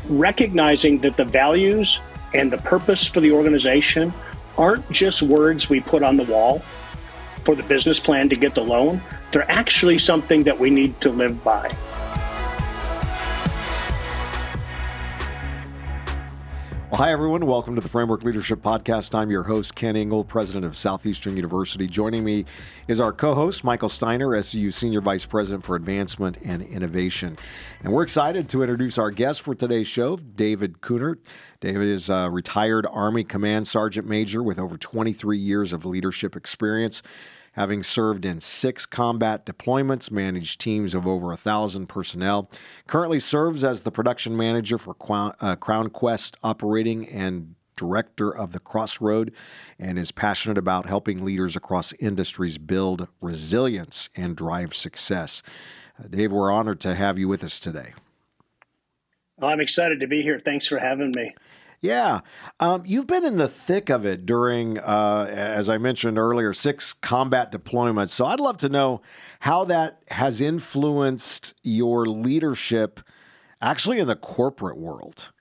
recognizing that the values and the purpose for the organization aren't just words we put on the wall for the business plan to get the loan. They're actually something that we need to live by. Well, hi, everyone. Welcome to the Framework Leadership Podcast. I'm your host, Ken Engel, president of Southeastern University. Joining me is our co-host, Michael Steiner, SCU Senior Vice President for Advancement and Innovation. And we're excited to introduce our guest for today's show, David Kuhnert. David is a retired Army Command Sergeant Major with over 23 years of leadership experience, having served in 6 combat deployments, managed teams of over 1,000 personnel, currently serves as the production manager for CrownQuest Operating and Director of The CrossRoad, and is passionate about helping leaders across industries build resilience and drive success. Dave, we're honored to have you with us today. Well, I'm excited to be here. Thanks for having me. Yeah. You've been in the thick of it during, as I mentioned earlier, 6 combat deployments. So I'd love to know how that has influenced your leadership actually in the corporate world.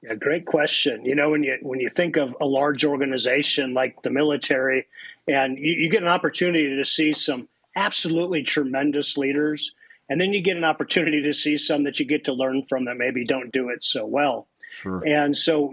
Yeah, great question. You know, when you think of a large organization like the military, and you get an opportunity to see some absolutely tremendous leaders, and then you get an opportunity to see some that you get to learn from that maybe don't do it so well. Sure. And so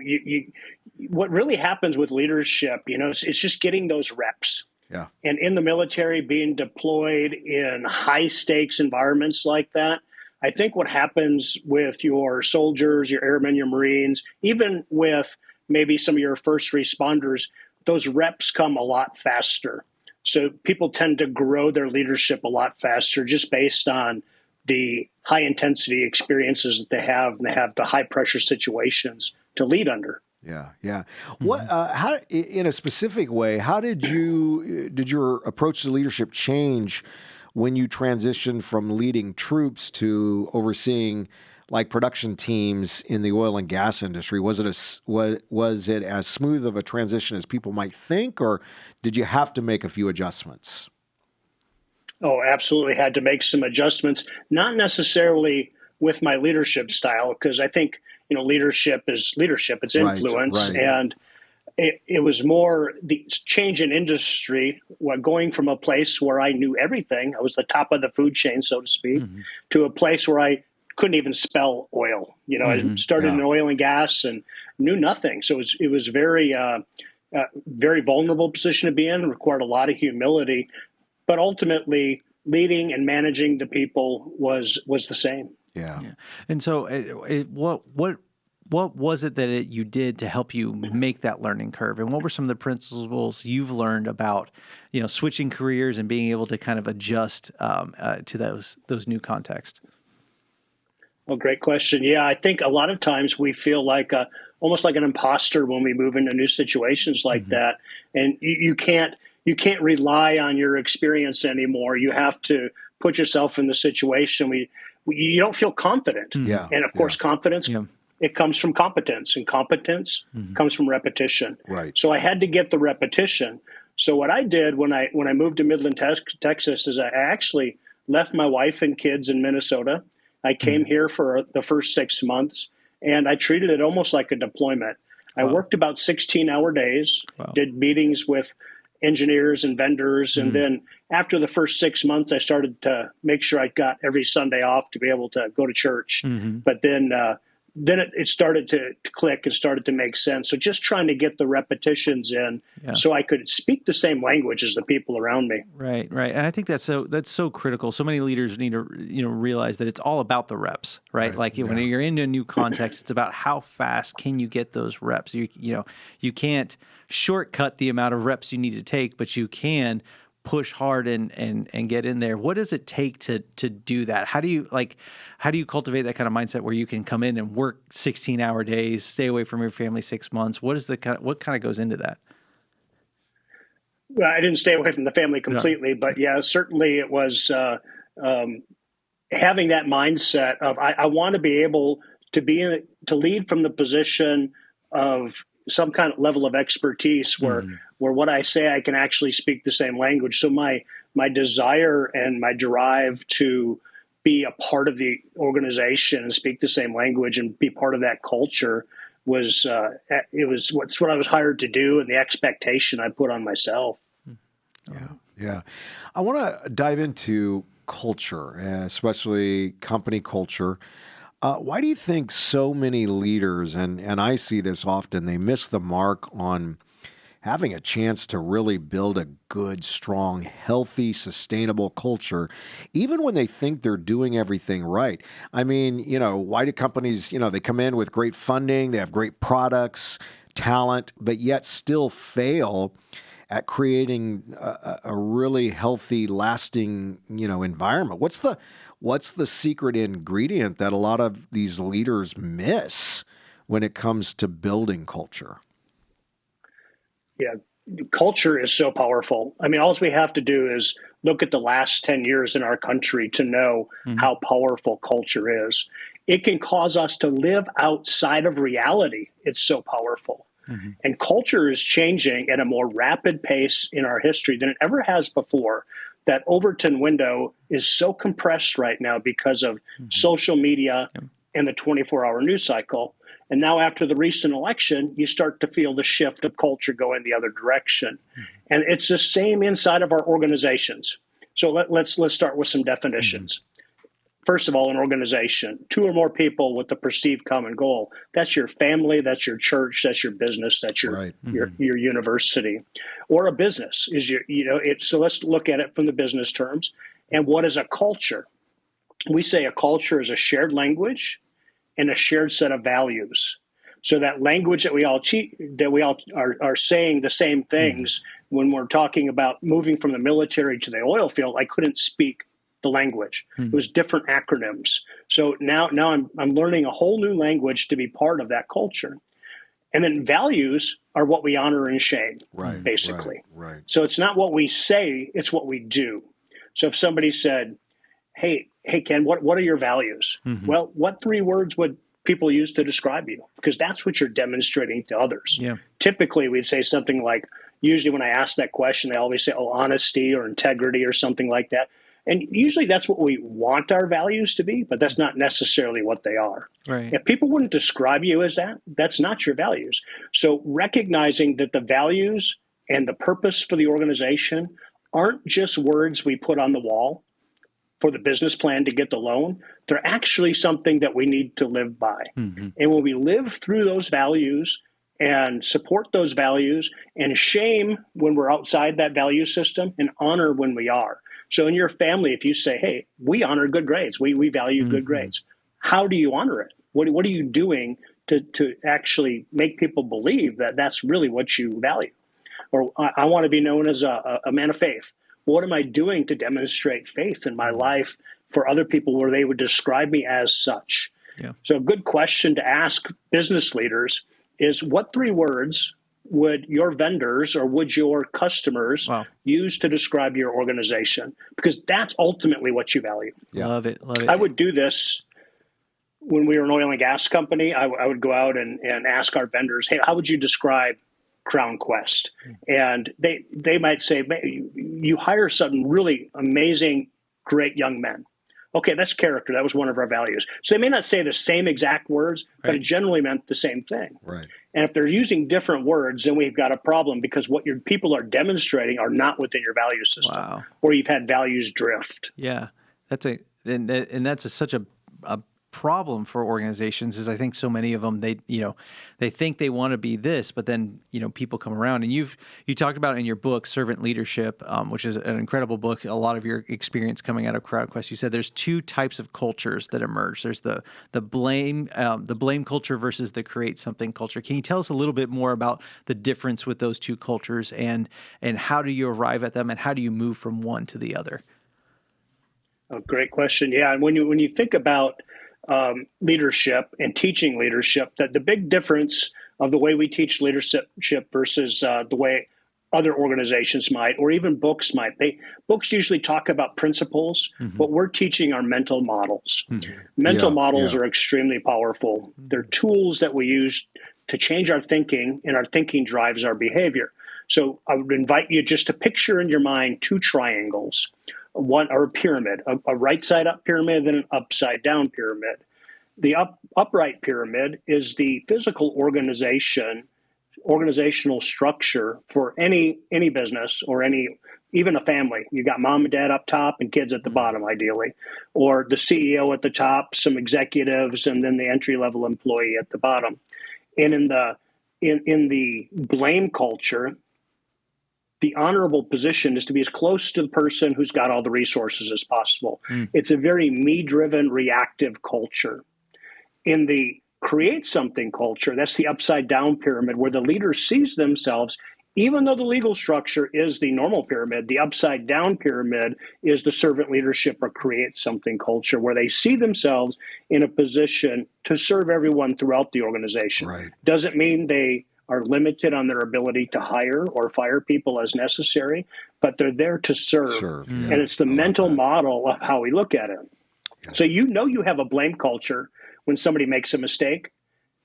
what really happens with leadership, it's just getting those reps. Yeah. And in the military, being deployed in high stakes environments like that, I think what happens with your soldiers, your airmen, your Marines, even with maybe some of your first responders, those reps come a lot faster. So people tend to grow their leadership a lot faster just based on the high intensity experiences that they have, and they have the high pressure situations to lead under. Yeah, yeah. What? How, in a specific way, how did your approach to leadership change when you transitioned from leading troops to overseeing like production teams in the oil and gas industry? Was it as smooth of a transition as people might think, or did you have to make a few adjustments? Oh, absolutely had to make some adjustments, not necessarily with my leadership style, because I think, leadership is leadership, it's influence. Right. And it was more the change in industry, going from a place where I knew everything, I was the top of the food chain, so to speak, to a place where I couldn't even spell oil. I started in oil and gas and knew nothing. So it was very, very vulnerable position to be in, required a lot of humility. But ultimately, leading and managing the people was the same. Yeah. And so, what was it that you did to help you make that learning curve? And what were some of the principles you've learned about, switching careers and being able to kind of adjust to those new contexts? Well, great question. Yeah, I think a lot of times we feel like almost like an imposter when we move into new situations like that, and you can't rely on your experience anymore. You have to put yourself in the situation. You don't feel confident. Yeah. And of course, confidence, Yeah. it comes from competence, and competence comes from repetition. Right. So I had to get the repetition. So what I did when I moved to Midland, Texas, is I actually left my wife and kids in Minnesota. I came here for the first 6 months, and I treated it almost like a deployment. I worked about 16-hour days, did meetings with engineers and vendors. And then after the first 6 months, I started to make sure I got every Sunday off to be able to go to church. But then it started to click and started to make sense. So just trying to get the repetitions in so I could speak the same language as the people around me. Right. And I think that's so critical. So many leaders need to realize that it's all about the reps, right? Like when you're in a new context, it's about how fast can you get those reps. You can't shortcut the amount of reps you need to take, but you can push hard and get in there. What does it take to do that? How do you cultivate that kind of mindset where you can come in and work 16-hour days, stay away from your family 6 months? What kind of goes into that? Well, I didn't stay away from the family completely, but certainly it was having that mindset of I want to be able to lead from the position of some kind of level of expertise where what I say, I can actually speak the same language. So my desire and my drive to be a part of the organization and speak the same language and be part of that culture was what I was hired to do, and the expectation I put on myself. Yeah. I want to dive into culture, especially company culture. Why do you think so many leaders, and I see this often, they miss the mark on having a chance to really build a good, strong, healthy, sustainable culture, even when they think they're doing everything right? I mean, why do companies, they come in with great funding, they have great products, talent, but yet still fail at creating a really healthy, lasting, environment? What's the secret ingredient that a lot of these leaders miss when it comes to building culture? Yeah, culture is so powerful. I mean, all we have to do is look at the last 10 years in our country to know how powerful culture is. It can cause us to live outside of reality. It's so powerful. And culture is changing at a more rapid pace in our history than it ever has before. That Overton window is so compressed right now because of social media and the 24-hour news cycle. And now after the recent election, you start to feel the shift of culture going the other direction. And it's the same inside of our organizations. So let's start with some definitions. First of all, an organization, 2 or more people with a perceived common goal. That's your family, that's your church, that's your business, that's your your university. Or a business is so let's look at it from the business terms. And what is a culture? We say a culture is a shared language and a shared set of values. So that language that we all are saying the same things. When we're talking about moving from the military to the oil field, I couldn't speak the language. It was different acronyms. So now I'm learning a whole new language to be part of that culture. And then values are what we honor and shame, basically. Right. So it's not what we say, it's what we do. So if somebody said, hey, Ken, what are your values? Well, what 3 words would people use to describe you? Because that's what you're demonstrating to others. Yeah. Typically, we'd say something like, usually when I ask that question, they always say, honesty or integrity or something like that. And usually that's what we want our values to be, but that's not necessarily what they are. Right. If people wouldn't describe you as that, that's not your values. So recognizing that the values and the purpose for the organization aren't just words we put on the wall for the business plan to get the loan. They're actually something that we need to live by. And when we live through those values and support those values and shame when we're outside that value system and honor when we are. So in your family, if you say, hey, we honor good grades, we value good grades, how do you honor it? What are you doing to actually make people believe that that's really what you value? Or I want to be known as a man of faith. What am I doing to demonstrate faith in my life for other people where they would describe me as such? Yeah. So a good question to ask business leaders is, what 3 words would your vendors or would your customers use to describe your organization? Because that's ultimately what you value. Yeah. Love it. I would do this when we were an oil and gas company. I would go out and ask our vendors, hey, how would you describe CrownQuest? And they might say, you hire some really amazing, great young men. Okay, that's character. That was one of our values. So they may not say the same exact words, but it generally meant the same thing. Right. And if they're using different words, then we've got a problem, because what your people are demonstrating are not within your value system, or you've had values drift. Yeah, that's such a problem for organizations. Is I think so many of them, they think they want to be this, but then people come around. And you talked about in your book Servant Leadership, which is an incredible book, a lot of your experience coming out of CrownQuest. You said there's 2 types of cultures that emerge. There's the blame culture versus the create something culture. Can you tell us a little bit more about the difference with those 2 cultures, and how do you arrive at them, and how do you move from one to the other? Oh, great question. Yeah, and when you think about leadership and teaching leadership, that the big difference of the way we teach leadership versus the way other organizations might, or even books might. Books usually talk about principles. What we're teaching are mental models. Mental models are extremely powerful. They're tools that we use to change our thinking, and our thinking drives our behavior. So I would invite you just to picture in your mind 2 triangles. a pyramid, a right side up pyramid, then an upside down pyramid. The upright pyramid is the physical organizational structure for any business or even a family. You got mom and dad up top and kids at the bottom, ideally, or the CEO at the top, some executives, and then the entry level employee at the bottom. And in the blame culture, the honorable position is to be as close to the person who's got all the resources as possible. It's a very me-driven, reactive culture. In the create something culture, that's the upside down pyramid, where the leader sees themselves, even though the legal structure is the normal pyramid, the upside down pyramid is the servant leadership or create something culture, where they see themselves in a position to serve everyone throughout the organization. Right. Doesn't mean they are limited on their ability to hire or fire people as necessary, but they're there to serve. Sure. Yeah. And it's the mental model of how we look at it. Yeah. So you have a blame culture when somebody makes a mistake.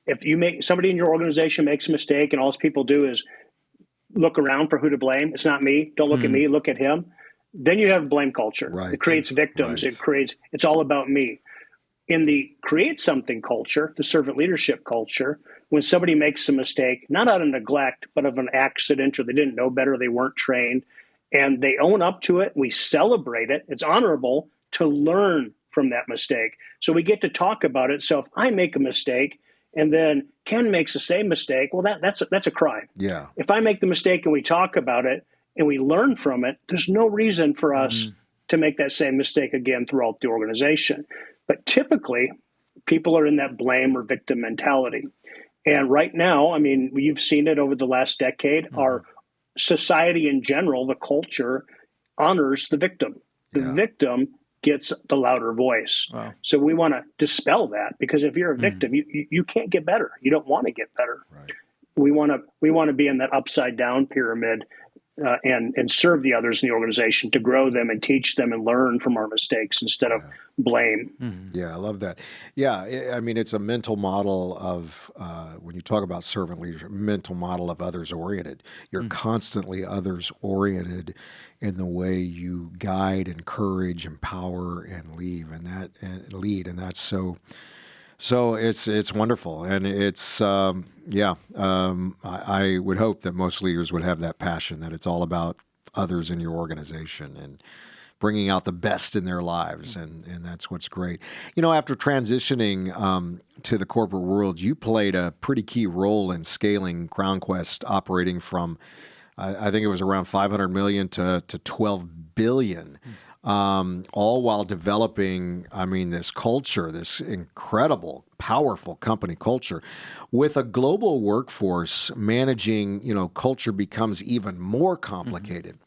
If somebody in your organization makes a mistake and all people do is look around for who to blame, it's not me, don't look at me, look at him, then you have blame culture. Right. It creates victims. Right. It's all about me. In the create something culture, the servant leadership culture, when somebody makes a mistake, not out of neglect, but of an accident, or they didn't know better, they weren't trained, and they own up to it, we celebrate it, it's honorable to learn from that mistake. So we get to talk about it. So if I make a mistake and then Ken makes the same mistake, well, that's a crime. Yeah. If I make the mistake and we talk about it and we learn from it, there's no reason for us to make that same mistake again throughout the organization. But typically, people are in that blame or victim mentality. And right now, I mean, you've seen it over the last decade. Our society in general, the culture, honors the victim. The victim gets the louder voice. Wow. So we want to dispel that, because if you're a victim, you can't get better. You don't want to get better. Right. We want to be in that upside down pyramid and serve the others in the organization, to grow them and teach them and learn from our mistakes instead of blame. Yeah, I love that. Yeah, I mean, it's a mental model of, when you talk about servant leadership, mental model of others oriented. You're constantly others oriented in the way you guide, encourage, empower, and lead, and that's so. So it's wonderful, and it's I would hope that most leaders would have that passion, that it's all about others in your organization and bringing out the best in their lives, and that's what's great. You know, after transitioning to the corporate world, you played a pretty key role in scaling CrownQuest Operating from, I think it was around 500 million to 12 billion. All while developing, this culture, this incredible, powerful company culture. With a global workforce, managing, culture becomes even more complicated.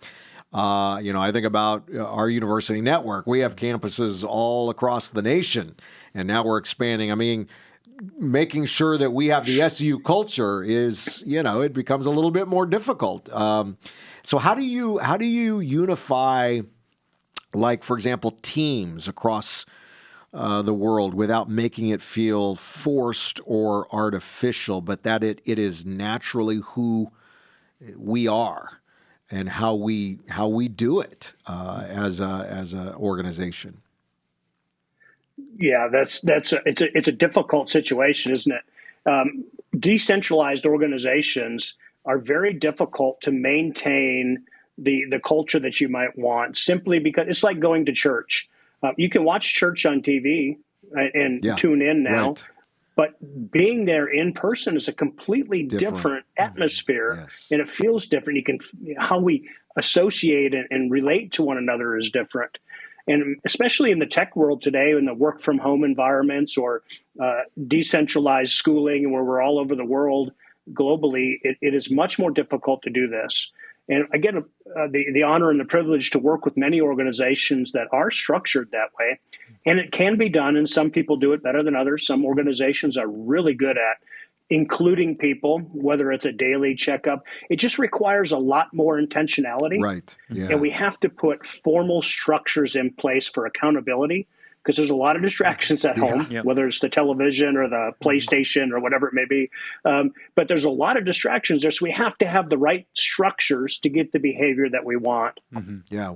I think about our university network. We have campuses all across the nation, and now we're expanding. Making sure that we have the SU culture is, it becomes a little bit more difficult. So how do you unify, like, for example, teams across the world without making it feel forced or artificial, but that it is naturally who we are and how we do it as a organization? Yeah, it's a difficult situation, isn't it? Decentralized organizations are very difficult to maintain the culture that you might want, simply because it's like going to church. You can watch church on TV and tune in now, but being there in person is a completely different atmosphere, and it feels different. How we associate and relate to one another is different. And especially in the tech world today, in the work from home environments or decentralized schooling, where we're all over the world globally, it is much more difficult to do this. And I get the honor and the privilege to work with many organizations that are structured that way. And it can be done, and some people do it better than others. Some organizations are really good at including people, whether it's a daily checkup. It just requires a lot more intentionality. Right. Yeah. And we have to put formal structures in place for accountability, because there's a lot of distractions at home, whether it's the television or the PlayStation or whatever it may be. But there's a lot of distractions there. So we have to have the right structures to get the behavior that we want. Yeah.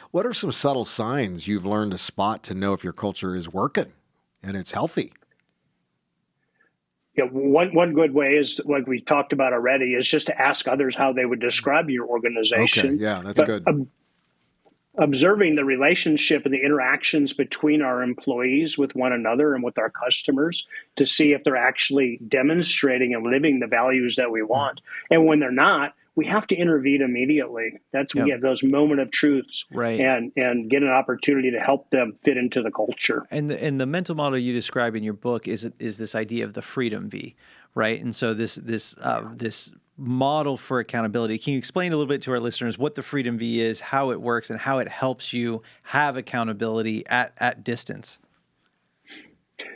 What are some subtle signs you've learned to spot to know if your culture is working and it's healthy? Yeah, one good way is, like we talked about already, is just to ask others how they would describe your organization. Okay, yeah, that's good. Observing the relationship and the interactions between our employees with one another and with our customers to see if they're actually demonstrating and living the values that we want. And when they're not, we have to intervene immediately. That's when we have those moment of truths, and get an opportunity to help them fit into the culture. And the mental model you describe in your book is this idea of the freedom V, right? And so this model for accountability. Can you explain a little bit to our listeners what the freedom V is, how it works, and how it helps you have accountability at distance?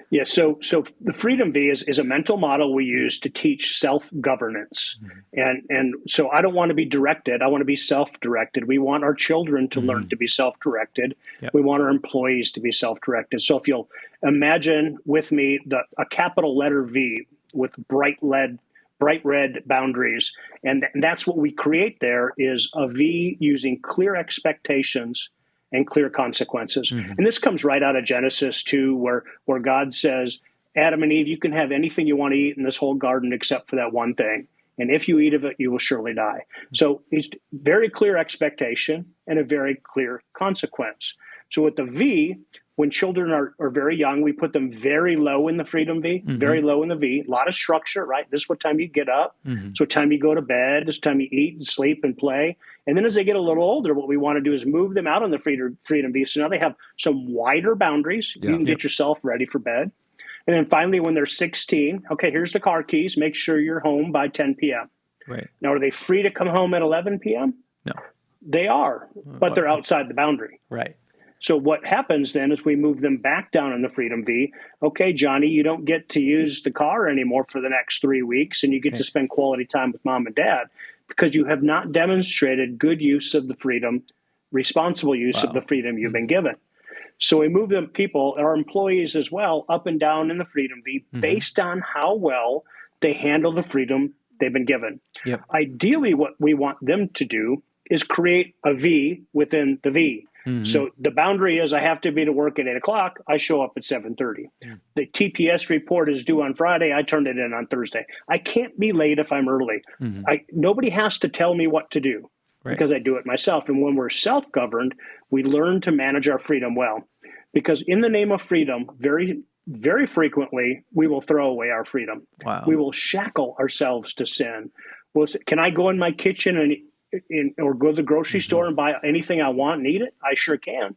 Yeah, so the Freedom V is a mental model we use to teach self-governance. And so I don't want to be directed. I want to be self-directed. We want our children to learn to be self-directed. We want our employees to be self-directed. So if you'll imagine with me a capital letter V with bright red boundaries, and that's what we create there is a V using clear expectations and clear consequences. And this comes right out of Genesis 2, where God says, Adam and Eve, you can have anything you want to eat in this whole garden except for that one thing. And if you eat of it, you will surely die. So it's very clear expectation and a very clear consequence. So with the V, when children are very young, we put them very low in the Freedom V, very low in the V, a lot of structure, right? This is what time you get up. This is what time you go to bed. This is time you eat and sleep and play. And then as they get a little older, what we want to do is move them out on the Freedom V. So now they have some wider boundaries. You can get yourself ready for bed. And then finally, when they're 16, okay, here's the car keys. Make sure you're home by 10 p.m. Right. Now, are they free to come home at 11 p.m.? No. They are, but they're outside the boundary. Right. So what happens then is we move them back down in the Freedom V. Okay, Johnny, you don't get to use the car anymore for the next 3 weeks, and you get to spend quality time with mom and dad because you have not demonstrated good use of the freedom, responsible use of the freedom you've been given. So we move them, our employees as well, up and down in the Freedom V based on how well they handle the freedom they've been given. Ideally, what we want them to do is create a V within the V. So the boundary is I have to be to work at 8 o'clock. I show up at 7:30. The TPS report is due on Friday. I turn it in on Thursday. I can't be late if I'm early. Nobody has to tell me what to do because I do it myself. And when we're self-governed, we learn to manage our freedom well. Because in the name of freedom, very, very frequently, we will throw away our freedom. We will shackle ourselves to sin. Can I go in my kitchen or go to the grocery store and buy anything I want and eat it? I sure can.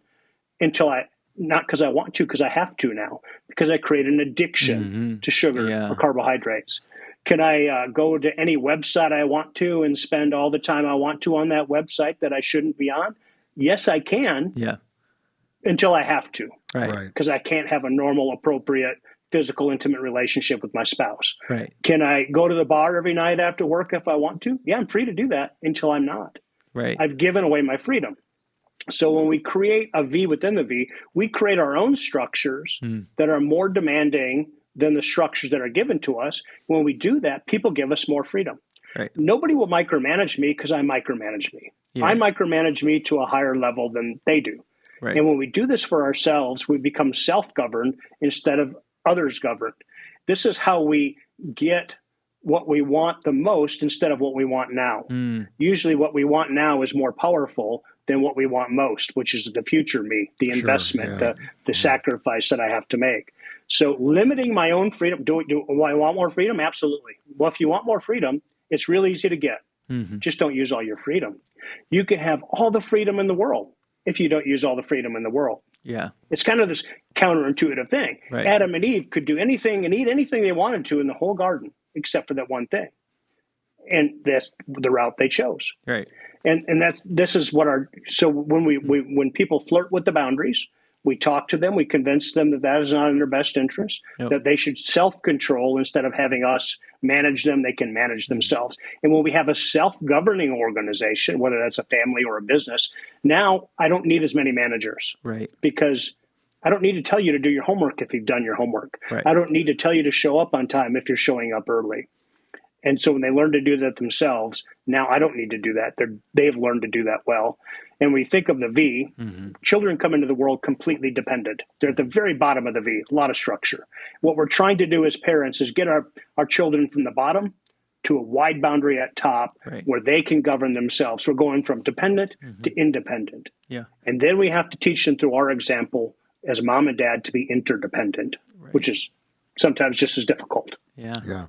Not because I want to, because I have to now, because I create an addiction to sugar or carbohydrates. Can I go to any website I want to and spend all the time I want to on that website that I shouldn't be on? Yes, I can. Until I have to. Because I can't have a normal, appropriate, physical, intimate relationship with my spouse. Can I go to the bar every night after work if I want to? Yeah, I'm free to do that until I'm not. I've given away my freedom. So when we create a V within the V, we create our own structures that are more demanding than the structures that are given to us. When we do that, people give us more freedom. Nobody will micromanage me because I micromanage me. I micromanage me to a higher level than they do. And when we do this for ourselves, we become self-governed instead of others governed. This is how we get what we want the most instead of what we want now. Usually what we want now is more powerful than what we want most, which is the future me, the investment, the sacrifice that I have to make. So limiting my own freedom, do I want more freedom? Absolutely. Well, if you want more freedom, it's real easy to get. Just don't use all your freedom. You can have all the freedom in the world if you don't use all the freedom in the world. It's kind of this counterintuitive thing. Adam and Eve could do anything and eat anything they wanted to in the whole garden, except for that one thing. And that's the route they chose. And this is what so when people flirt with the boundaries, we talk to them, we convince them that is not in their best interest, that they should self-control instead of having us manage them, they can manage themselves. And when we have a self-governing organization, whether that's a family or a business, now I don't need as many managers because I don't need to tell you to do your homework if you've done your homework. Right. I don't need to tell you to show up on time if you're showing up early. And so when they learn to do that themselves, now I don't need to do that. They've learned to do that well. And we think of the V, children come into the world completely dependent. They're at the very bottom of the V, a lot of structure. What we're trying to do as parents is get our children from the bottom to a wide boundary at top where they can govern themselves. We're going from dependent to independent. Yeah. And then we have to teach them through our example as mom and dad to be interdependent, which is sometimes just as difficult. Yeah.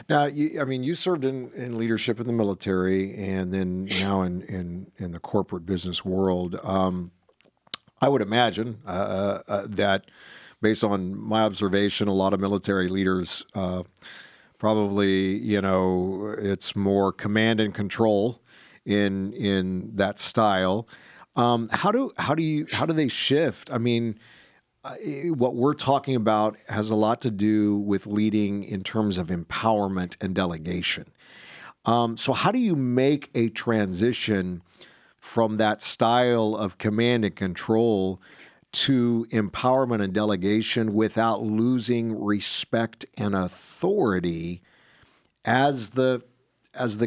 Now, you served in leadership in the military and then now in the corporate business world. I would imagine that based on my observation, a lot of military leaders probably, it's more command and control in that style. How do they shift? I mean, what we're talking about has a lot to do with leading in terms of empowerment and delegation. So how do you make a transition from that style of command and control to empowerment and delegation without losing respect and authority as the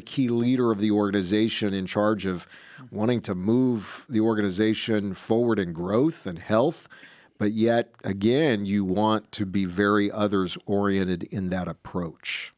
key leader of the organization in charge of wanting to move the organization forward in growth and health? But yet, again, you want to be very others-oriented in that approach.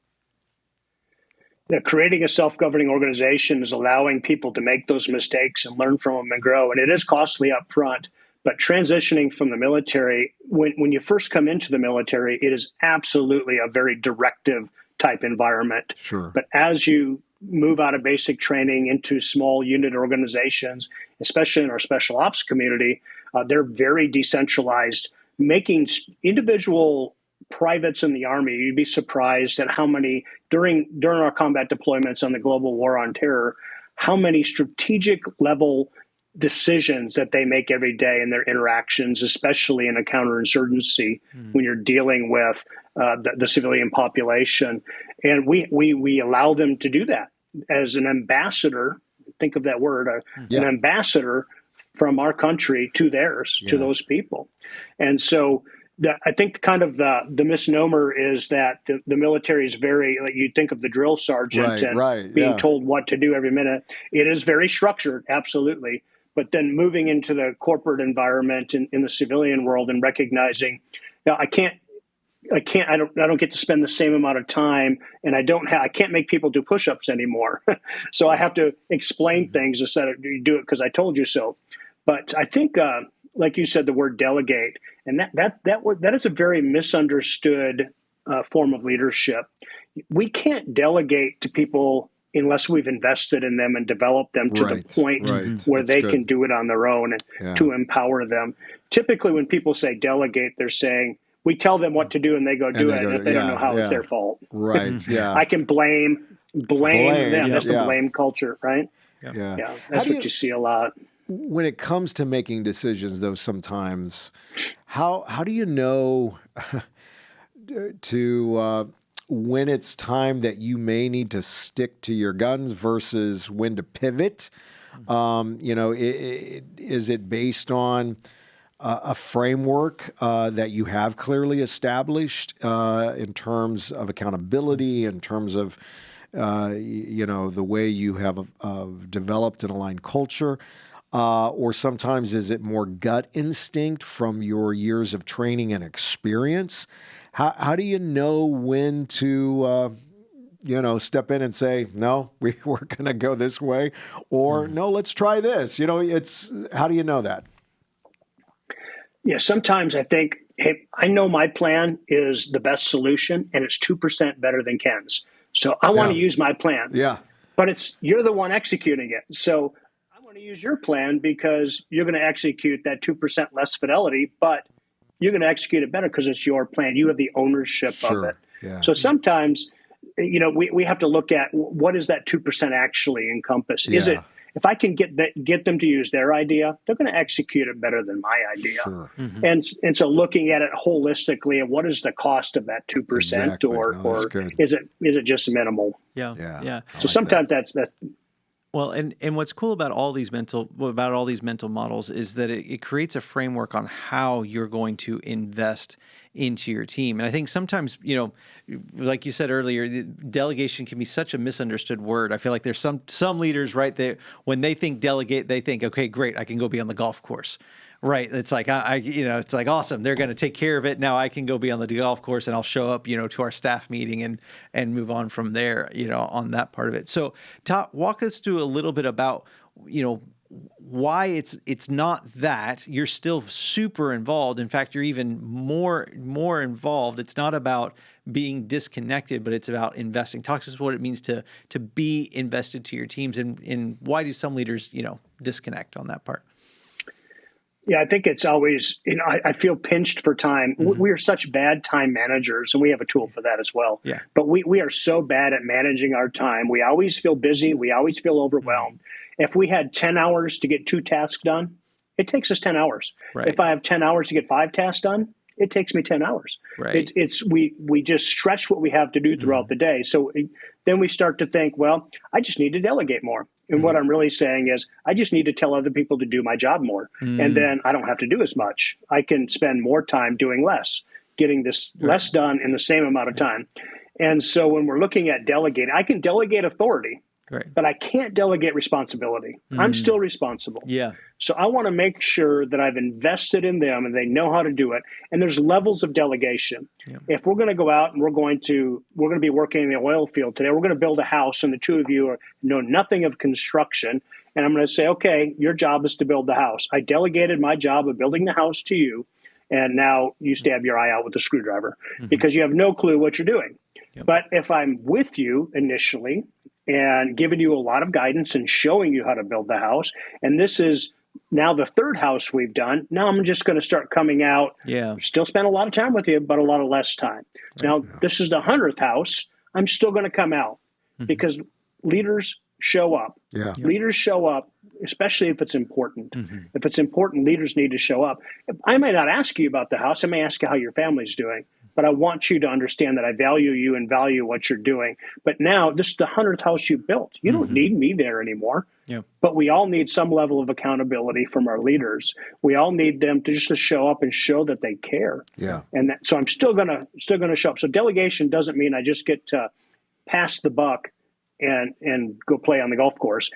Yeah, creating a self-governing organization is allowing people to make those mistakes and learn from them and grow. And it is costly up front. But transitioning from the military, when you first come into the military, it is absolutely a very directive type environment. Sure. But as you move out of basic training into small unit organizations, especially in our special ops community, they're very decentralized, making individual privates in the Army, you'd be surprised at how many, during our combat deployments on the global war on terror, how many strategic level decisions that they make every day in their interactions, especially in a counterinsurgency when you're dealing with the civilian population. And we allow them to do that as an ambassador. Think of that word, an ambassador from our country to theirs, to those people. And so I think kind of the misnomer is that the military is very, like you think of the drill sergeant being told what to do every minute. It is very structured, absolutely. But then moving into the corporate environment in the civilian world and recognizing, I don't get to spend the same amount of time, and I can't make people do push-ups anymore. So I have to explain things instead of you do it because I told you so. But I think, like you said, the word delegate, and that is a very misunderstood form of leadership. We can't delegate to people unless we've invested in them and developed them to the point where they can do it on their own and to empower them. Typically, when people say delegate, they're saying, we tell them what to do and they go do it. And if they don't know how, it's their fault. Right. Yeah. I can blame them. That's the blame culture, right? Yeah. That's what you see a lot. When it comes to making decisions, though, sometimes, how do you know when it's time that you may need to stick to your guns versus when to pivot? Is it based on a framework that you have clearly established in terms of accountability, in terms of the way you have developed and aligned culture? Or sometimes is it more gut instinct from your years of training and experience? How do you know when to, step in and say, no, we're going to go this way, or no, let's try this? How do you know that? Yeah, sometimes I think, hey, I know my plan is the best solution and it's 2% better than Ken's. So I want to use my plan. Yeah. But you're the one executing it. So I want to use your plan because you're going to execute that 2% less fidelity, but you're going to execute it better because it's your plan. You have the ownership of it. Yeah. So sometimes, we have to look at what does that 2% actually encompass? Is it, if I can get them to use their idea, they're going to execute it better than my idea. Sure. And so looking at it holistically, and what is the cost of that 2%, Exactly. or is it just minimal? Yeah. So sometimes that's Well, and what's cool about all these mental models is that it creates a framework on how you're going to invest into your team. And I think sometimes, like you said earlier, delegation can be such a misunderstood word. I feel like there's some leaders, right, that when they think delegate, they think, okay, great, I can go be on the golf course. Right. It's like, it's like, awesome. They're going to take care of it. Now I can go be on the golf course and I'll show up, to our staff meeting and move on from there, on that part of it. So walk us through a little bit about, why it's not that. You're still super involved. In fact, you're even more involved. It's not about being disconnected, but it's about investing. Talk to us what it means to be invested to your teams, and why do some leaders, disconnect on that part? Yeah, I think it's always, I feel pinched for time. Mm-hmm. We are such bad time managers, and we have a tool for that as well. Yeah. But we are so bad at managing our time. We always feel busy. We always feel overwhelmed. Mm-hmm. If we had 10 hours to get 2 tasks done, it takes us 10 hours. Right. If I have 10 hours to get 5 tasks done, it takes me 10 hours. Right. We just stretch what we have to do throughout the day. So then we start to think, well, I just need to delegate more. And what I'm really saying is I just need to tell other people to do my job more. And then I don't have to do as much. I can spend more time doing less, getting this less done in the same amount of time. And so when we're looking at delegating, I can delegate authority, but I can't delegate responsibility. I'm still responsible. Yeah. So I want to make sure that I've invested in them and they know how to do it. And there's levels of delegation. Yeah. If we're going to go out and we're going to be working in the oil field today, we're going to build a house, and the two of you know nothing of construction. And I'm going to say, okay, your job is to build the house. I delegated my job of building the house to you. And now you stab your eye out with a screwdriver because you have no clue what you're doing. Yep. But if I'm with you initially and giving you a lot of guidance and showing you how to build the house, and this is now the 3rd house we've done, now I'm just going to start coming out. Yeah. Still spend a lot of time with you, but a lot of less time. Right. Now, this is the 100th house. I'm still going to come out because leaders show up. Yeah. Leaders show up, especially if it's important. If it's important, leaders need to show up. I may not ask you about the house. I may ask you how your family's doing. But I want you to understand that I value you and value what you're doing. But now this is the 100th house you built. You don't need me there anymore. Yeah. But we all need some level of accountability from our leaders. We all need them to just to show up and show that they care. Yeah. And so I'm still gonna show up. So delegation doesn't mean I just get to pass the buck and go play on the golf course.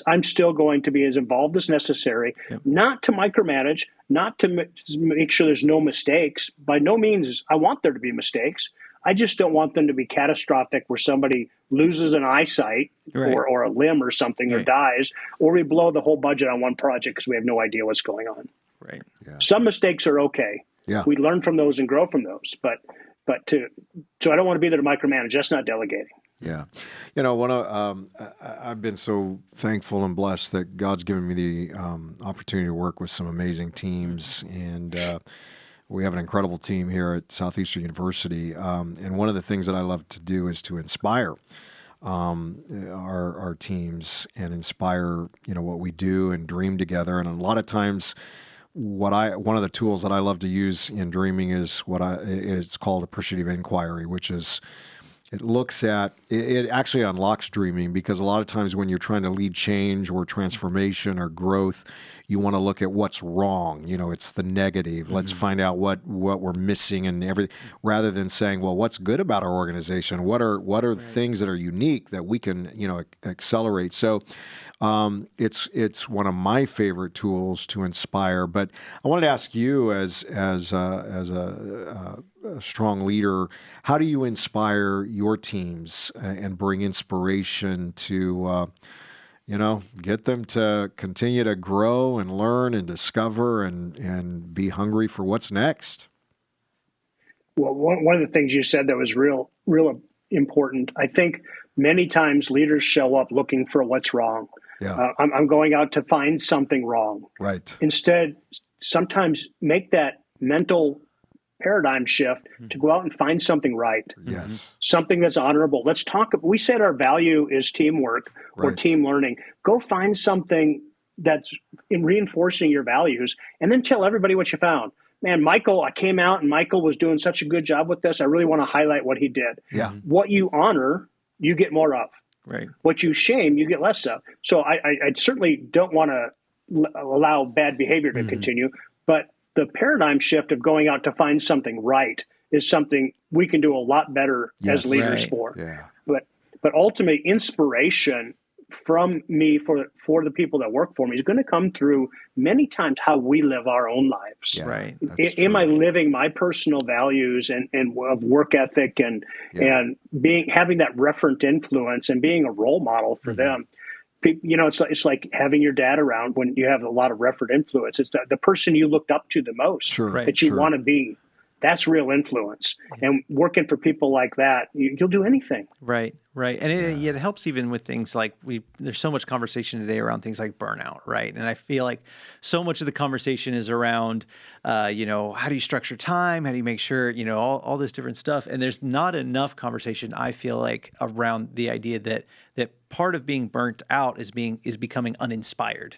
I'm still going to be as involved as necessary, not to micromanage, not to make sure there's no mistakes. By no means, I want there to be mistakes. I just don't want them to be catastrophic where somebody loses an eyesight or a limb or something or dies, or we blow the whole budget on one project because we have no idea what's going on. Right. Yeah. Some mistakes are okay. Yeah. We learn from those and grow from those. So I don't want to be there to micromanage. That's not delegating. Yeah. I've been so thankful and blessed that God's given me the opportunity to work with some amazing teams. And we have an incredible team here at Southeastern University. And one of the things that I love to do is to inspire our teams and inspire, what we do and dream together. And a lot of times one of the tools that I love to use in dreaming is it's called appreciative inquiry, which is it actually unlocks dreaming, because a lot of times when you're trying to lead change or transformation or growth, you want to look at what's wrong. It's the negative. Let's find out what we're missing and everything, rather than saying, well, what's good about our organization? What are things that are unique that we can, accelerate? So it's one of my favorite tools to inspire. But I wanted to ask you, as a strong leader, how do you inspire your teams and bring inspiration to, get them to continue to grow and learn and discover and be hungry for what's next? Well, one of the things you said that was real important, I think many times leaders show up looking for what's wrong. Yeah. I'm going out to find something wrong. Right. Instead, sometimes make that mental paradigm shift to go out and find something right. Yes. Something that's honorable. Let's talk. We said our value is teamwork or team learning. Go find something that's in reinforcing your values, and then tell everybody what you found. Man, Michael, I came out and Michael was doing such a good job with this. I really want to highlight what he did. Yeah. What you honor, you get more of. Right. What you shame, you get less of. So I certainly don't want to allow bad behavior to continue, but the paradigm shift of going out to find something right is something we can do a lot better as leaders Right. for. Yeah. But ultimate inspiration from me for the people that work for me is going to come through many times how we live our own lives. Yeah, Right. Am I living my personal values and of work ethic and having that referent influence and being a role model for them? You know, it's like having your dad around when you have a lot of referent influence. It's the person you looked up to the most that you want to be. That's real influence. And working for people like that, you'll do anything. Right. And it helps even with things like there's so much conversation today around things like burnout, right? And I feel like so much of the conversation is around, how do you structure time? How do you make sure, all this different stuff? And there's not enough conversation, I feel like, around the idea that part of being burnt out is becoming uninspired.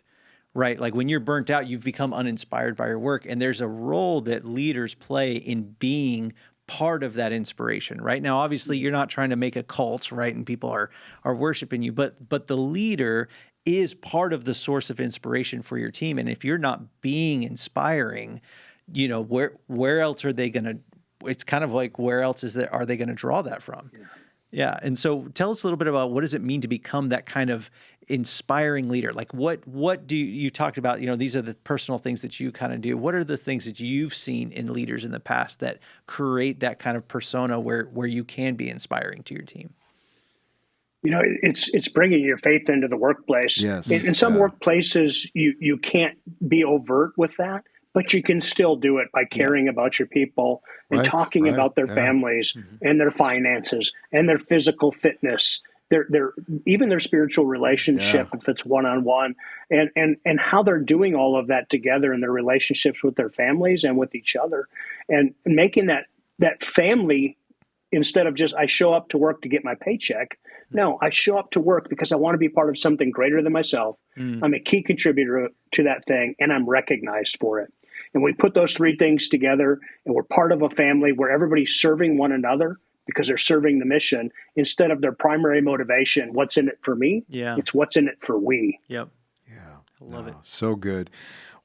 Right. Like when you're burnt out, you've become uninspired by your work. And there's a role that leaders play in being part of that inspiration. Right now, obviously, you're not trying to make a cult, right? And people are worshiping you. But the leader is part of the source of inspiration for your team. And if you're not being inspiring, where else are they going to? It's kind of like, where else are they going to draw that from? Yeah. And so tell us a little bit about what does it mean to become that kind of inspiring leader? Like what do you talked about, these are the personal things that you kind of do. What are the things that you've seen in leaders in the past that create that kind of persona where you can be inspiring to your team? It's bringing your faith into the workplace. Yes. In some workplaces, you can't be overt with that, but you can still do it by caring about your people and talking about their families and their finances and their physical fitness, even their spiritual relationship, if it's one-on-one, and how they're doing all of that together in their relationships with their families and with each other, and making that family, instead of just I show up to work to get my paycheck. No, I show up to work because I want to be part of something greater than myself. I'm a key contributor to that thing, and I'm recognized for it. And we put those three things together, and we're part of a family where everybody's serving one another because they're serving the mission instead of their primary motivation. What's in it for me? Yeah. It's what's in it for we. Yep. Yeah. I love it. So good.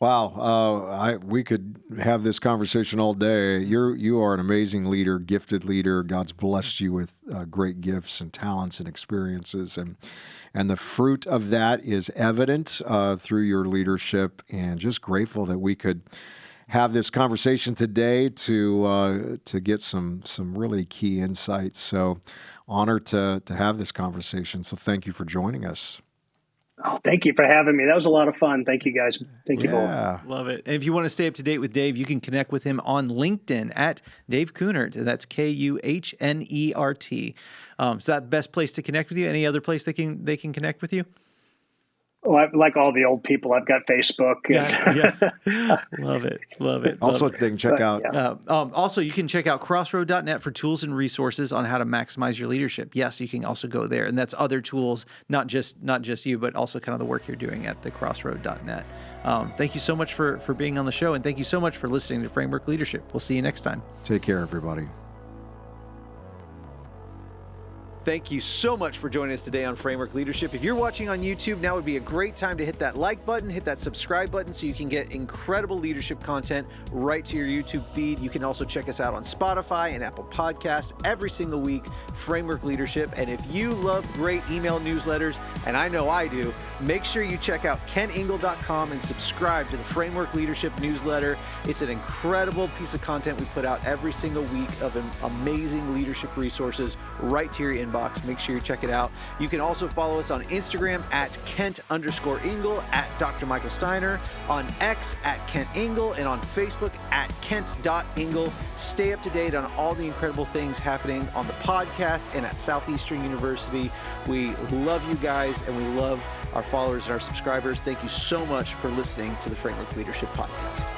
Wow. We could have this conversation all day. You are an amazing leader, gifted leader. God's blessed you with great gifts and talents and experiences. And the fruit of that is evident through your leadership, and just grateful that we could have this conversation today to get some really key insights. So honored to have this conversation. So thank you for joining us. Oh, thank you for having me. That was a lot of fun. Thank you, guys. Thank you both. Love it. And if you want to stay up to date with Dave, you can connect with him on LinkedIn at Dave Kuhnert. That's Kuhnert. Is that the best place to connect with you? Any other place they can connect with you? Oh, like all the old people, I've got Facebook. Yes. Love it. Also, they can check out. Also, you can check out CrossRoad.net for tools and resources on how to maximize your leadership. Yes, you can also go there, and that's other tools, not just you, but also kind of the work you're doing at the CrossRoad.net. Thank you so much for being on the show, and thank you so much for listening to Framework Leadership. We'll see you next time. Take care, everybody. Thank you so much for joining us today on Framework Leadership. If you're watching on YouTube, now would be a great time to hit that like button, hit that subscribe button so you can get incredible leadership content right to your YouTube feed. You can also check us out on Spotify and Apple Podcasts every single week, Framework Leadership. And if you love great email newsletters, and I know I do, make sure you check out keningle.com and subscribe to the Framework Leadership newsletter. It's an incredible piece of content we put out every single week of amazing leadership resources right to your inbox. Make sure you check it out. You can also follow us on Instagram at Kent_Ingle, at Dr. Michael Steiner, on X at Kent Ingle, and on Facebook at Kent.Ingle. Stay up to date on all the incredible things happening on the podcast and at Southeastern University. We love you guys, and we love our followers and our subscribers. Thank you so much for listening to the Framework Leadership Podcast.